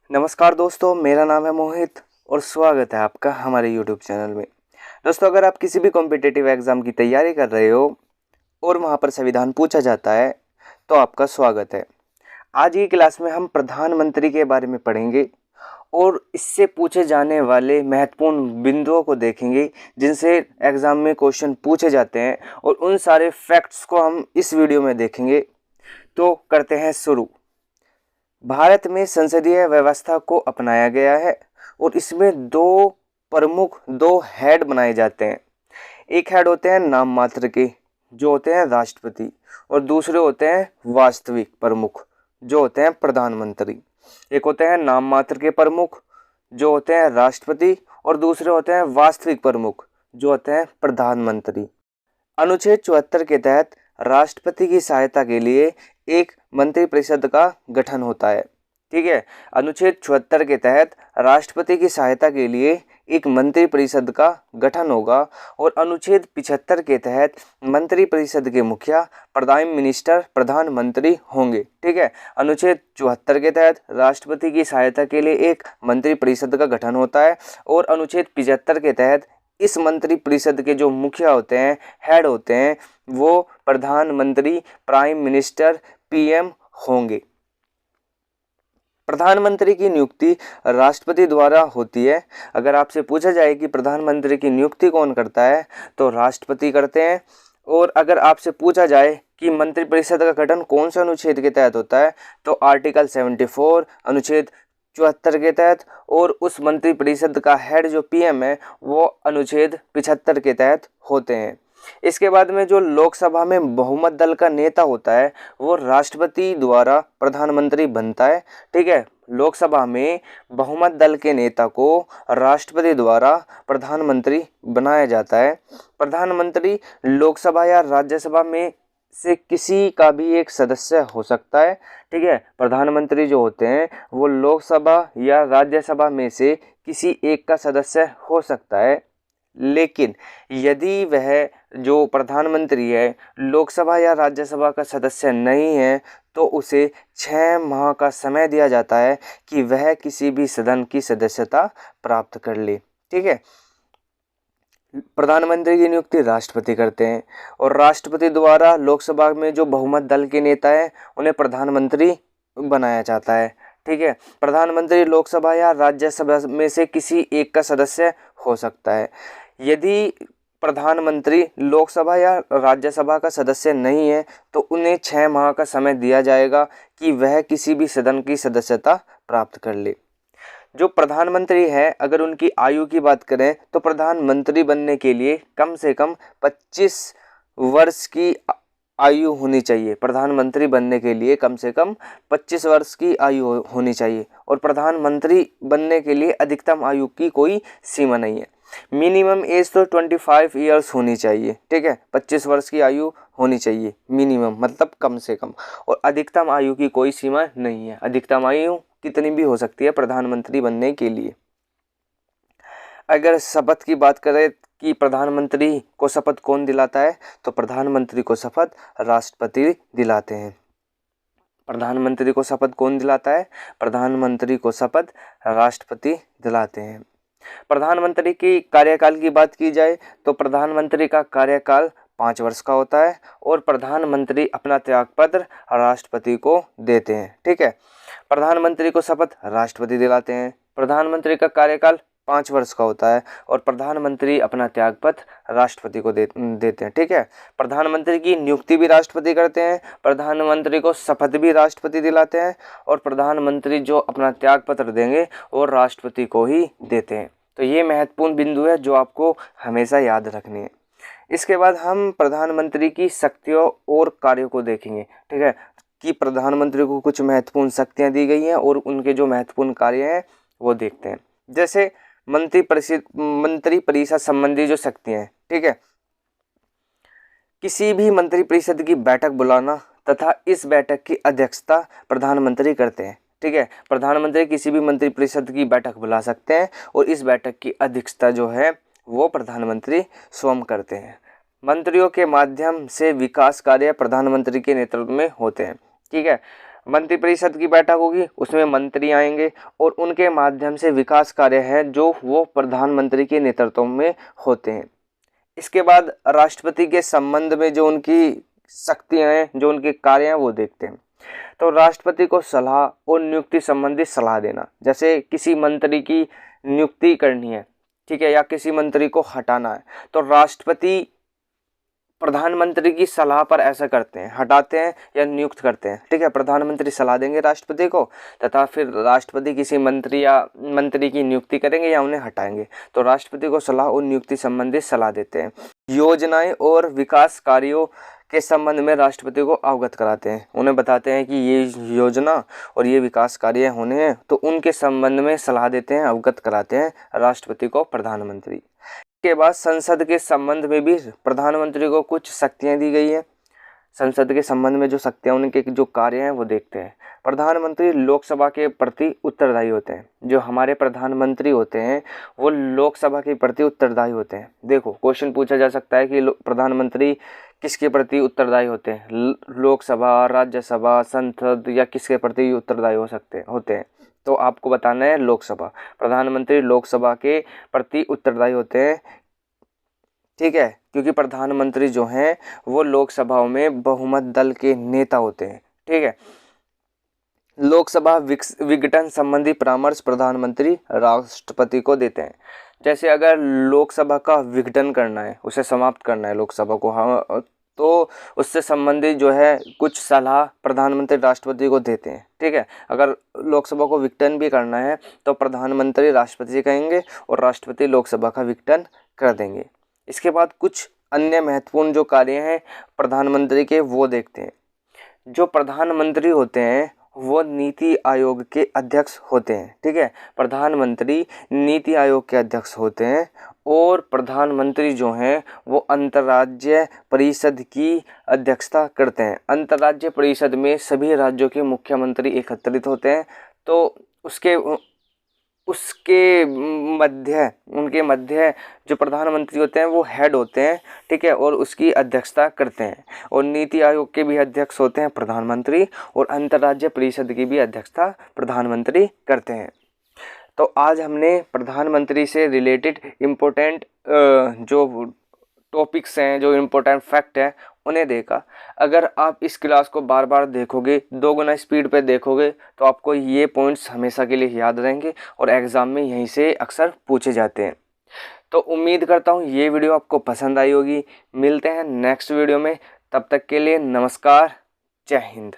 नमस्कार दोस्तों, मेरा नाम है मोहित और स्वागत है आपका हमारे YouTube चैनल में। दोस्तों, अगर आप किसी भी कॉम्पिटिटिव एग्ज़ाम की तैयारी कर रहे हो और वहां पर संविधान पूछा जाता है तो आपका स्वागत है। आज की क्लास में हम प्रधानमंत्री के बारे में पढ़ेंगे और इससे पूछे जाने वाले महत्वपूर्ण बिंदुओं को देखेंगे जिनसे एग्ज़ाम में क्वेश्चन पूछे जाते हैं, और उन सारे फैक्ट्स को हम इस वीडियो में देखेंगे। तो करते हैं शुरू। भारत में संसदीय व्यवस्था को अपनाया गया है और इसमें दो हेड बनाए जाते हैं। एक हेड होते हैं नाम मात्र के, जो होते हैं राष्ट्रपति, और दूसरे होते हैं वास्तविक प्रमुख, जो होते हैं प्रधानमंत्री। एक होते हैं नाम मात्र के प्रमुख, जो होते हैं राष्ट्रपति, और दूसरे होते हैं वास्तविक प्रमुख, जो होते हैं प्रधानमंत्री। अनुच्छेद 74 के तहत राष्ट्रपति की सहायता के लिए एक मंत्रिपरिषद का गठन होता है। ठीक है, अनुच्छेद 74 के तहत राष्ट्रपति की सहायता के लिए एक मंत्रिपरिषद का गठन होगा, और अनुच्छेद 75 के तहत मंत्रिपरिषद के मुखिया प्राइम मिनिस्टर प्रधानमंत्री होंगे। ठीक है, अनुच्छेद 74 के तहत राष्ट्रपति की सहायता के लिए एक मंत्रिपरिषद का गठन होता है, और अनुच्छेद 75 के तहत इस मंत्रिपरिषद के जो मुखिया होते हैं, हेड होते हैं, वो प्रधानमंत्री, प्राइम मिनिस्टर, पीएम होंगे। प्रधानमंत्री की नियुक्ति राष्ट्रपति द्वारा होती है। अगर आपसे पूछा जाए कि प्रधानमंत्री की नियुक्ति कौन करता है, तो राष्ट्रपति करते हैं। और अगर आपसे पूछा जाए कि मंत्रिपरिषद का गठन कौन से अनुच्छेद के तहत होता है, तो आर्टिकल 74 अनुच्छेद 74 के तहत, और उस मंत्रिपरिषद का हेड जो पीएम है वो अनुच्छेद 75 के तहत होते हैं। इसके बाद में जो लोकसभा में बहुमत दल का नेता होता है वो राष्ट्रपति द्वारा प्रधानमंत्री बनता है। ठीक है, लोकसभा में बहुमत दल के नेता को राष्ट्रपति द्वारा प्रधानमंत्री बनाया जाता है। प्रधानमंत्री लोकसभा या राज्यसभा में से किसी का भी एक सदस्य हो सकता है। ठीक है, प्रधानमंत्री जो होते हैं वो लोकसभा या राज्यसभा में से किसी एक का सदस्य हो सकता है, लेकिन यदि वह जो प्रधानमंत्री है लोकसभा या राज्यसभा का सदस्य नहीं है तो उसे 6 माह का समय दिया जाता है कि वह किसी भी सदन की सदस्यता प्राप्त कर ले। ठीक है, प्रधानमंत्री की नियुक्ति राष्ट्रपति करते हैं, और राष्ट्रपति द्वारा लोकसभा में जो बहुमत दल के नेता है उन्हें प्रधानमंत्री बनाया जाता है। ठीक है, प्रधानमंत्री लोकसभा या राज्यसभा में से किसी एक का सदस्य हो सकता है। यदि प्रधानमंत्री लोकसभा या राज्यसभा का सदस्य नहीं है तो उन्हें 6 माह का समय दिया जाएगा कि वह किसी भी सदन की सदस्यता प्राप्त कर ले। जो प्रधानमंत्री है, अगर उनकी आयु की बात करें तो प्रधानमंत्री बनने के लिए कम से कम 25 वर्ष की आयु होनी चाहिए। प्रधानमंत्री बनने के लिए कम से कम 25 वर्ष की आयु होनी चाहिए, और प्रधानमंत्री बनने के लिए अधिकतम आयु की कोई सीमा नहीं है। मिनिमम एज तो 25 ईयर्स होनी चाहिए। ठीक है, 25 वर्ष की आयु होनी चाहिए मिनिमम, मतलब कम से कम, और अधिकतम आयु की कोई सीमा नहीं है। अधिकतम आयु कितनी भी हो सकती है प्रधानमंत्री बनने के लिए। अगर शपथ की बात करें कि प्रधानमंत्री को शपथ कौन दिलाता है, तो प्रधानमंत्री को शपथ राष्ट्रपति दिलाते हैं। प्रधानमंत्री को शपथ कौन दिलाता है? प्रधानमंत्री को शपथ राष्ट्रपति दिलाते हैं। प्रधानमंत्री की कार्यकाल की बात की जाए तो प्रधानमंत्री का कार्यकाल 5 वर्ष का होता है, और प्रधानमंत्री अपना त्यागपत्र राष्ट्रपति को देते हैं। ठीक है, प्रधानमंत्री को शपथ राष्ट्रपति दिलाते हैं। प्रधानमंत्री का कार्यकाल 5 वर्ष का होता है, और प्रधानमंत्री अपना त्यागपत्र राष्ट्रपति को देते हैं। ठीक है, प्रधानमंत्री की नियुक्ति भी राष्ट्रपति करते हैं, प्रधानमंत्री को शपथ भी राष्ट्रपति दिलाते हैं, और प्रधानमंत्री जो अपना त्यागपत्र देंगे वो राष्ट्रपति को ही देते हैं। तो ये महत्वपूर्ण बिंदु है जो आपको हमेशा याद रखनी है। इसके बाद हम प्रधानमंत्री की शक्तियों और कार्यों को देखेंगे। ठीक है, कि प्रधानमंत्री को कुछ महत्वपूर्ण शक्तियां दी गई हैं और उनके जो महत्वपूर्ण कार्य हैं वो देखते हैं। जैसे मंत्रिपरिषद संबंधी जो शक्तियां हैं। ठीक है, किसी भी मंत्रिपरिषद की बैठक बुलाना तथा इस बैठक की अध्यक्षता प्रधानमंत्री करते हैं। ठीक है, प्रधानमंत्री किसी भी मंत्रिपरिषद की बैठक बुला सकते हैं, और इस बैठक की अध्यक्षता जो है वो प्रधानमंत्री स्वयं करते हैं। मंत्रियों के माध्यम से विकास कार्य प्रधानमंत्री के नेतृत्व में होते हैं। ठीक है, मंत्रिपरिषद की बैठक होगी, उसमें मंत्री आएंगे और उनके माध्यम से विकास कार्य है जो वो प्रधानमंत्री के नेतृत्व में होते हैं। इसके बाद राष्ट्रपति के संबंध में जो उनकी शक्तियां हैं, जो उनके कार्य हैं, वो देखते हैं। तो राष्ट्रपति को सलाह और नियुक्ति संबंधी सलाह देना, जैसे किसी मंत्री की नियुक्ति करनी है, ठीक है, या किसी मंत्री को हटाना है, तो राष्ट्रपति प्रधानमंत्री की सलाह पर ऐसा करते हैं, हटाते हैं या नियुक्त करते हैं, ठीक है। प्रधानमंत्री सलाह देंगे राष्ट्रपति को तथा फिर राष्ट्रपति किसी मंत्री की नियुक्ति करेंगे या उन्हें हटाएंगे। तो राष्ट्रपति को सलाह और नियुक्ति संबंधी सलाह देते हैं। योजनाएं और विकास कार्यों के संबंध में राष्ट्रपति को अवगत कराते हैं, उन्हें बताते हैं कि ये योजना और ये विकास कार्य होने हैं, तो उनके संबंध में सलाह देते हैं, अवगत कराते हैं राष्ट्रपति को प्रधानमंत्री। के बाद संसद के संबंध में भी प्रधानमंत्री को कुछ शक्तियां दी गई है। संसद के संबंध में जो शक्तियां, उनके जो कार्य हैं वो देखते हैं। प्रधानमंत्री लोकसभा के प्रति उत्तरदायी होते हैं। जो हमारे प्रधानमंत्री होते हैं वो लोकसभा के प्रति उत्तरदायी होते हैं। देखो, क्वेश्चन पूछा जा सकता है कि प्रधानमंत्री किसके प्रति उत्तरदायी होते हैं, लोकसभा, राज्यसभा, संसद या किसके प्रति उत्तरदायी होते हैं। तो आपको बताना है लोकसभा। प्रधानमंत्री लोकसभा के प्रति उत्तरदायी होते हैं, ठीक है, क्योंकि प्रधानमंत्री जो हैं वो लोकसभाओं में बहुमत दल के नेता होते हैं, ठीक है। लोकसभा विघटन संबंधी परामर्श प्रधानमंत्री राष्ट्रपति को देते हैं। जैसे अगर लोकसभा का विघटन करना है, उसे समाप्त करना है लोकसभा को, तो उससे संबंधित जो है कुछ सलाह प्रधानमंत्री राष्ट्रपति को देते हैं, ठीक है। अगर लोकसभा को विघटन भी करना है तो प्रधानमंत्री राष्ट्रपति से कहेंगे और राष्ट्रपति लोकसभा का विघटन कर देंगे। इसके बाद कुछ अन्य महत्वपूर्ण जो कार्य हैं प्रधानमंत्री के, वो देखते हैं। जो प्रधानमंत्री होते हैं वो नीति आयोग के अध्यक्ष होते हैं, ठीक है। प्रधानमंत्री नीति आयोग के अध्यक्ष होते हैं और प्रधानमंत्री जो हैं वो अंतर्राज्यीय परिषद की अध्यक्षता करते हैं। अंतर्राज्यीय परिषद में सभी राज्यों के मुख्यमंत्री एकत्रित होते हैं, तो उनके मध्य जो प्रधानमंत्री होते हैं वो हेड होते हैं, ठीक है, और उसकी अध्यक्षता करते हैं। और नीति आयोग के भी अध्यक्ष होते हैं प्रधानमंत्री और अंतर्राज्यीय परिषद की भी अध्यक्षता प्रधानमंत्री करते हैं। तो आज हमने प्रधानमंत्री से रिलेटेड इम्पोर्टेंट जो टॉपिक्स हैं, जो इम्पोर्टेंट फैक्ट है, उन्हें देखा। अगर आप इस क्लास को बार बार देखोगे, 2 गुना स्पीड पे देखोगे, तो आपको ये पॉइंट्स हमेशा के लिए याद रहेंगे और एग्ज़ाम में यहीं से अक्सर पूछे जाते हैं। तो उम्मीद करता हूँ ये वीडियो आपको पसंद आई होगी। मिलते हैं नेक्स्ट वीडियो में, तब तक के लिए नमस्कार, जय हिंद।